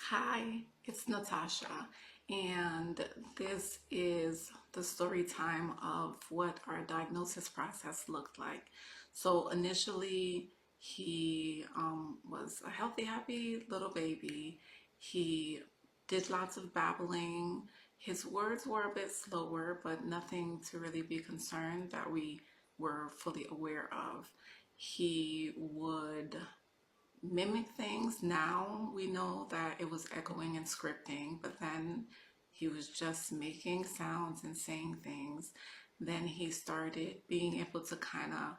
Hi, it's Natasha, and this is the story time of what our diagnosis process looked like. So initially, he was a healthy, happy little baby. He did lots of babbling. His words were a bit slower, but nothing to really be concerned that we were fully aware of. He would mimic things. Now we know that it was echoing and scripting, but then he was just making sounds and saying things. Then he started being able to kind of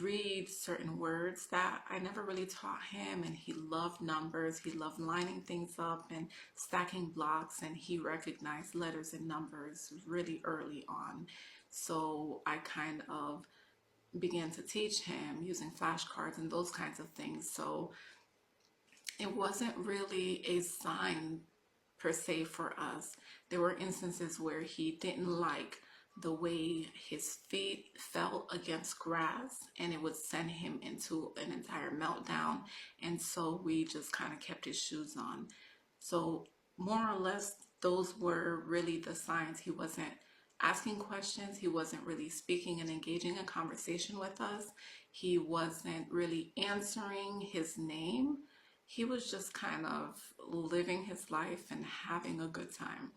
read certain words that I never really taught him, and he loved numbers. He loved lining things up and stacking blocks, and he recognized letters and numbers really early on. So I kind of began to teach him using flashcards and those kinds of things. So it wasn't really a sign per se for us. There were instances where he didn't like the way his feet felt against grass, and it would send him into an entire meltdown. And so we just kind of kept his shoes on. So more or less, those were really the signs. He wasn't asking questions. He wasn't really speaking and engaging in conversation with us. He wasn't really answering his name. He was just kind of living his life and having a good time.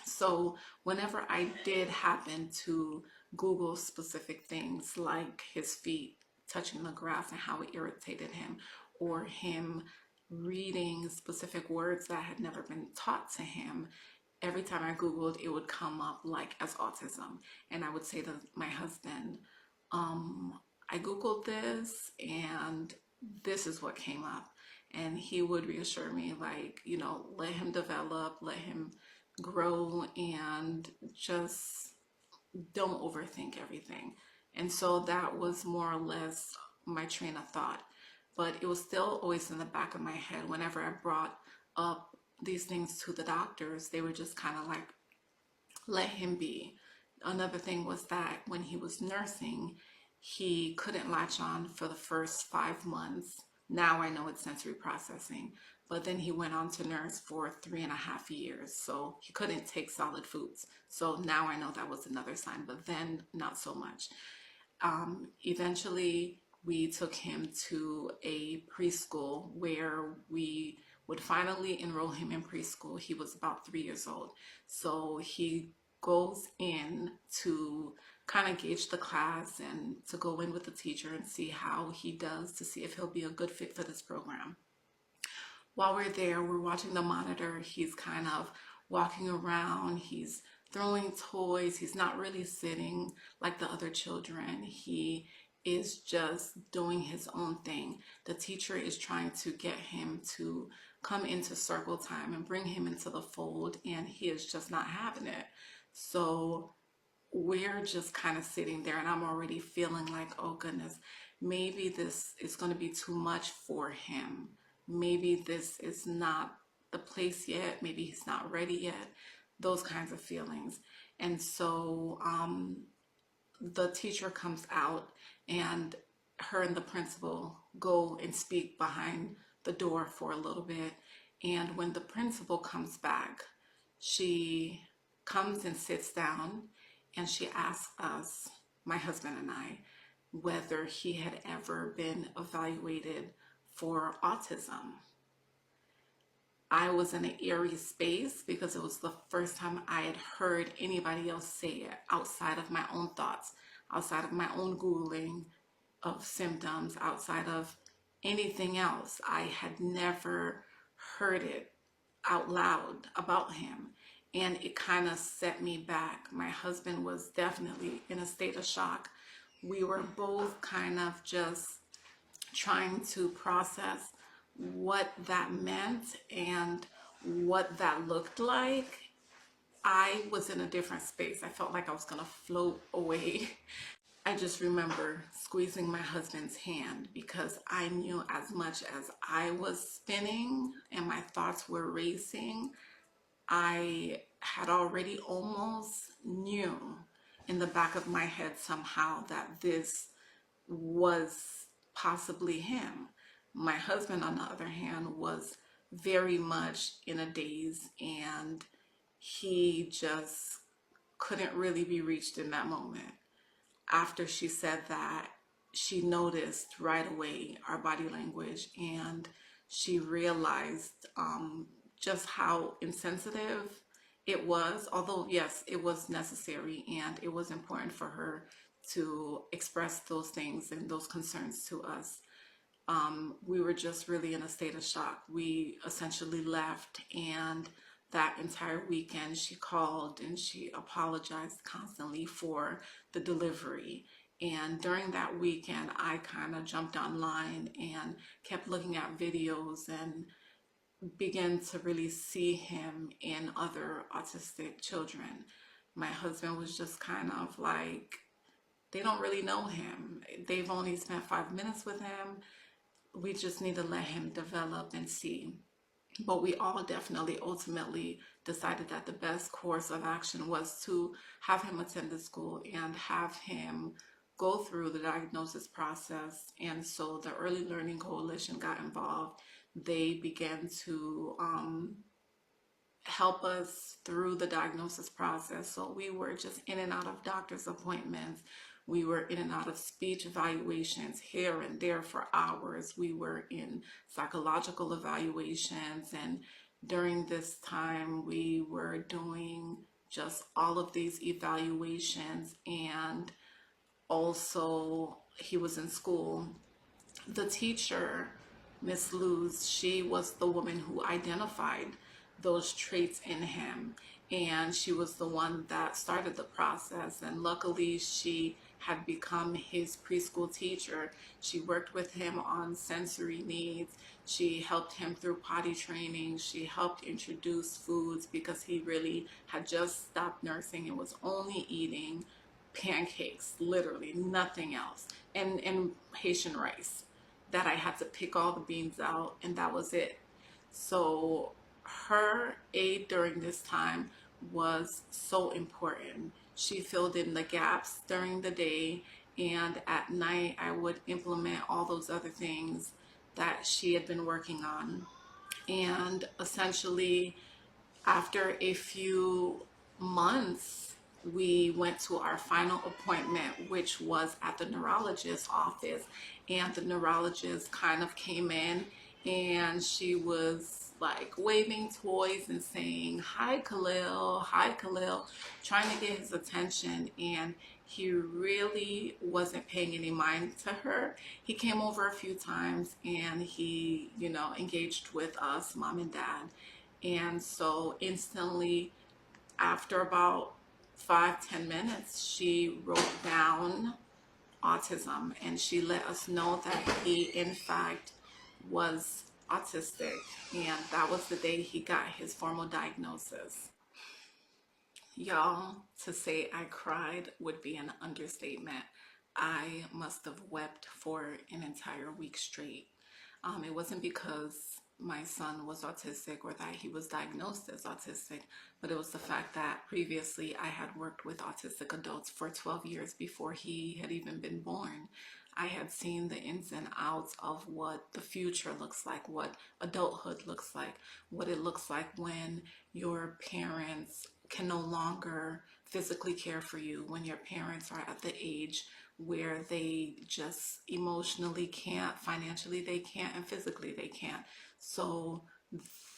So whenever I did happen to Google specific things like his feet touching the grass and how it irritated him, or him reading specific words that had never been taught to him, every time I Googled, it would come up like as autism. And I would say to my husband, I Googled this and this is what came up. And he would reassure me, like, let him develop, let him grow, and just don't overthink everything. And so that was more or less my train of thought. But it was still always in the back of my head whenever I brought up these things to the doctors. They were just kind of like, let him be. Another thing was that when he was nursing, he couldn't latch on for the first 5 months. Now I know it's sensory processing, but then he went on to nurse for 3.5 years. So he couldn't take solid foods. So now I know that was another sign, but then not so much. Eventually, we took him to a preschool where we would finally enroll him in preschool. He was about 3 years old. So he goes in to kind of gauge the class and to go in with the teacher and see how he does, to see if he'll be a good fit for this program. While we're there, we're watching the monitor. He's kind of walking around. He's throwing toys. He's not really sitting like the other children. He is just doing his own thing. The teacher is trying to get him to come into circle time and bring him into the fold, and he is just not having it. So we're just kind of sitting there, and I'm already feeling like, oh goodness, maybe this is going to be too much for him. Maybe this is not the place yet. Maybe he's not ready yet. Those kinds of feelings. And so the teacher comes out, and her and the principal go and speak behind the door for a little bit. And when the principal comes back, she comes and sits down, and she asks us, my husband and I, whether he had ever been evaluated for autism. I was in an eerie space because it was the first time I had heard anybody else say it outside of my own thoughts, outside of my own Googling of symptoms, outside of anything else. I had never heard it out loud about him. And it kind of set me back. My husband was definitely in a state of shock. We were both kind of just trying to process what that meant and what that looked like. I was in a different space. I felt like I was gonna float away. I just remember squeezing my husband's hand because I knew as much as I was spinning and my thoughts were racing, I had already almost knew in the back of my head somehow that this was possibly him. My husband, on the other hand, was very much in a daze, and he just couldn't really be reached in that moment. After she said that, she noticed right away our body language, and she realized just how insensitive it was. Although, yes, it was necessary and it was important for her to express those things and those concerns to us. We were just really in a state of shock. We essentially left, and that entire weekend she called and she apologized constantly for the delivery. And during that weekend, I kind of jumped online and kept looking at videos and began to really see him in other autistic children. My husband was just kind of like, they don't really know him. They've only spent 5 minutes with him. We just need to let him develop and see. But we all definitely ultimately decided that the best course of action was to have him attend the school and have him go through the diagnosis process. And so the Early Learning Coalition got involved. They began to help us through the diagnosis process. So we were just in and out of doctor's appointments. We were in and out of speech evaluations here and there for hours. We were in psychological evaluations. And during this time, we were doing just all of these evaluations. And also, he was in school. The teacher, Miss Luz, she was the woman who identified those traits in him, and she was the one that started the process. And luckily, she had become his preschool teacher. She worked with him on sensory needs. She helped him through potty training. She helped introduce foods because he really had just stopped nursing and was only eating pancakes, literally nothing else, and Haitian rice, that I had to pick all the beans out, and that was it. So her aid during this time was so important. She filled in the gaps during the day, and at night I would implement all those other things that she had been working on. And essentially, after a few months, we went to our final appointment, which was at the neurologist's office. And the neurologist kind of came in, and she was like waving toys and saying, hi, Khalil, trying to get his attention. And he really wasn't paying any mind to her. He came over a few times and he, engaged with us, mom and dad. And so instantly, after about 5, 10 minutes, she wrote down autism, and she let us know that he, in fact, was autistic. And that was the day he got his formal diagnosis. Y'all, to say I cried would be an understatement. I must have wept for an entire week straight. It wasn't because my son was autistic or that he was diagnosed as autistic, but it was the fact that previously I had worked with autistic adults for 12 years before he had even been born. I had seen the ins and outs of what the future looks like, what adulthood looks like, what it looks like when your parents can no longer physically care for you, when your parents are at the age where they just emotionally can't, financially they can't, and physically they can't. So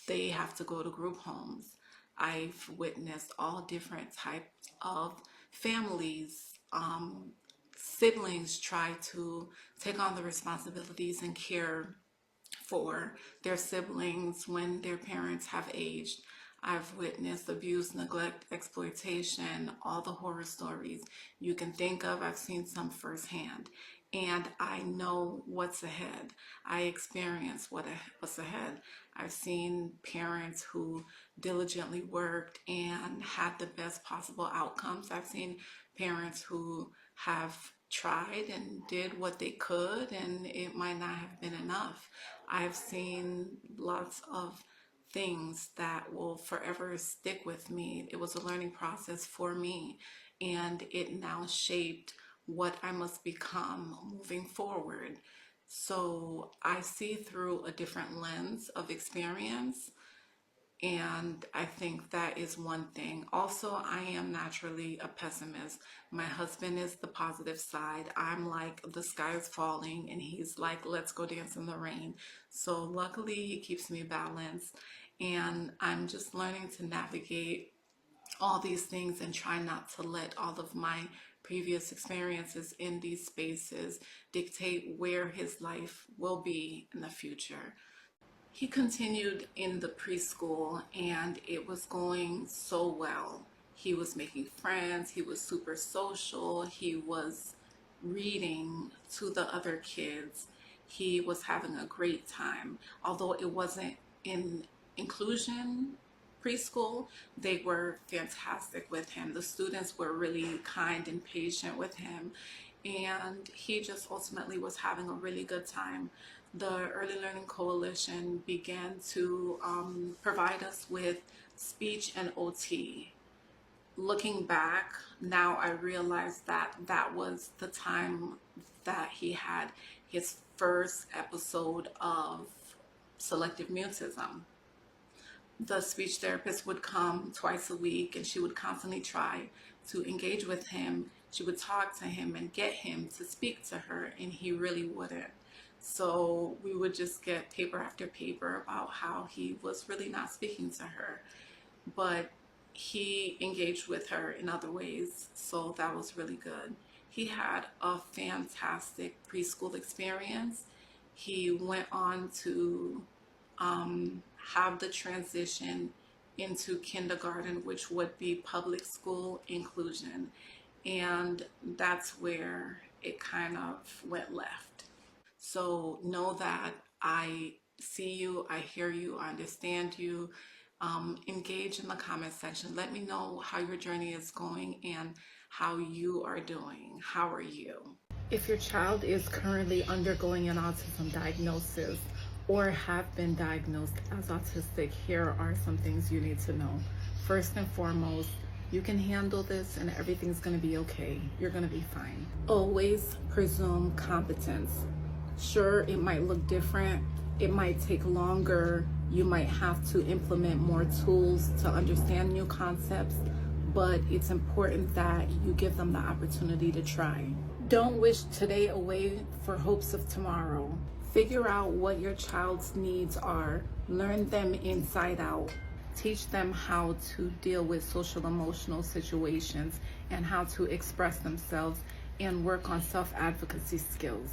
they have to go to group homes. I've witnessed all different types of families, siblings try to take on the responsibilities and care for their siblings when their parents have aged. I've witnessed abuse, neglect, exploitation, all the horror stories you can think of. I've seen some firsthand. And I know what's ahead. I experience what's ahead. I've seen parents who diligently worked and had the best possible outcomes. I've seen parents who have tried and did what they could, and it might not have been enough. I've seen lots of things that will forever stick with me. It was a learning process for me, and it now shaped what I must become moving forward. So I see through a different lens of experience. And I think that is one thing. Also, I am naturally a pessimist. My husband is the positive side. I'm like, the sky is falling, and he's like, let's go dance in the rain. So, luckily, he keeps me balanced. And I'm just learning to navigate all these things and try not to let all of my previous experiences in these spaces dictate where his life will be in the future. He continued in the preschool and it was going so well. He was making friends, he was super social, he was reading to the other kids, he was having a great time. Although it wasn't in inclusion preschool, they were fantastic with him. The students were really kind and patient with him, and he just ultimately was having a really good time. The Early Learning Coalition began to provide us with speech and OT. Looking back, now I realize that that was the time that he had his first episode of selective mutism. The speech therapist would come twice a week and she would constantly try to engage with him. She would talk to him and get him to speak to her, and he really wouldn't. So we would just get paper after paper about how he was really not speaking to her. But he engaged with her in other ways, so that was really good. He had a fantastic preschool experience. He went on to have the transition into kindergarten, which would be public school inclusion. And that's where it kind of went left. So know that I see you, I hear you, I understand you. Engage in the comment section. Let me know how your journey is going and how you are doing. How are you? If your child is currently undergoing an autism diagnosis or have been diagnosed as autistic, here are some things you need to know. First and foremost, you can handle this and everything's going to be okay. You're going to be fine. Always presume competence. Sure, it might look different. It might take longer. You might have to implement more tools to understand new concepts, but it's important that you give them the opportunity to try. Don't wish today away for hopes of tomorrow. Figure out what your child's needs are. Learn them inside out. Teach them how to deal with social emotional situations and how to express themselves and work on self-advocacy skills.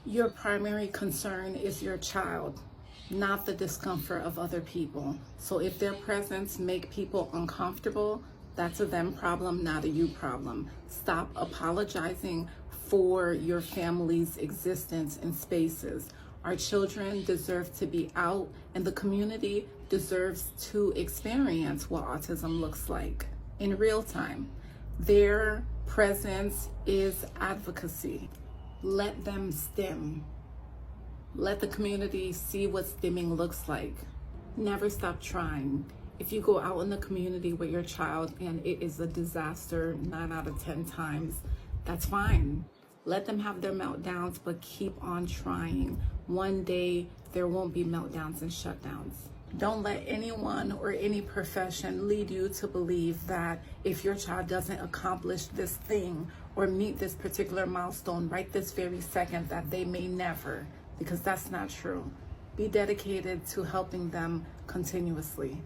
Your primary concern is your child, not the discomfort of other people. So if their presence make people uncomfortable, that's a them problem, not a you problem. Stop apologizing for your family's existence in spaces. Our children deserve to be out, and the community deserves to experience what autism looks like in real time. Their presence is advocacy. Let them stim. Let the community see what stimming looks like. Never stop trying. If you go out in the community with your child and it is a disaster 9 out of 10 times, that's fine. Let them have their meltdowns, but keep on trying. One day there won't be meltdowns and shutdowns. Don't let anyone or any profession lead you to believe that if your child doesn't accomplish this thing or meet this particular milestone right this very second, that they may never, because that's not true. Be dedicated to helping them continuously.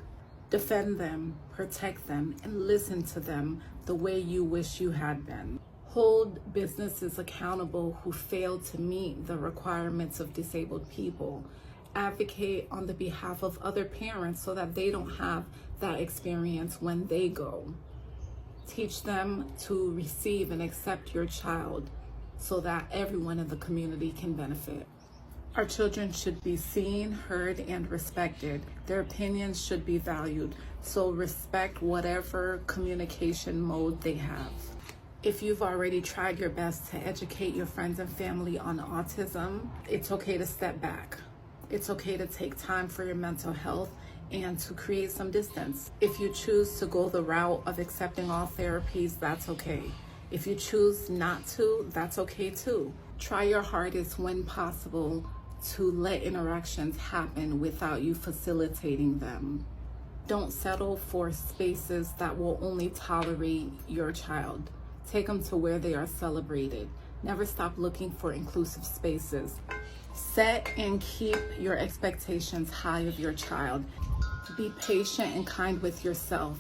Defend them, protect them, and listen to them the way you wish you had been. Hold businesses accountable who fail to meet the requirements of disabled people. Advocate on the behalf of other parents so that they don't have that experience when they go. Teach them to receive and accept your child so that everyone in the community can benefit. Our children should be seen, heard, and respected. Their opinions should be valued. So respect whatever communication mode they have. If you've already tried your best to educate your friends and family on autism, it's okay to step back. It's okay to take time for your mental health and to create some distance. If you choose to go the route of accepting all therapies, that's okay. If you choose not to, that's okay too. Try your hardest when possible to let interactions happen without you facilitating them. Don't settle for spaces that will only tolerate your child. Take them to where they are celebrated. Never stop looking for inclusive spaces. Set and keep your expectations high of your child. Be patient and kind with yourself.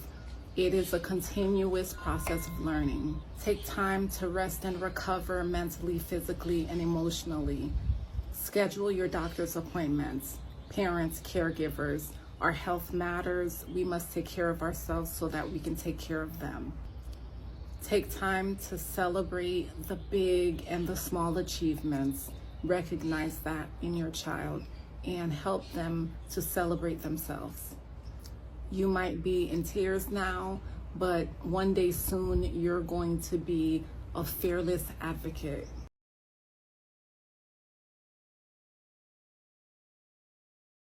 It is a continuous process of learning. Take time to rest and recover mentally, physically, and emotionally. Schedule your doctor's appointments. Parents, caregivers, our health matters. We must take care of ourselves so that we can take care of them. Take time to celebrate the big and the small achievements. Recognize that in your child and help them to celebrate themselves. You might be in tears now, but one day soon you're going to be a fearless advocate.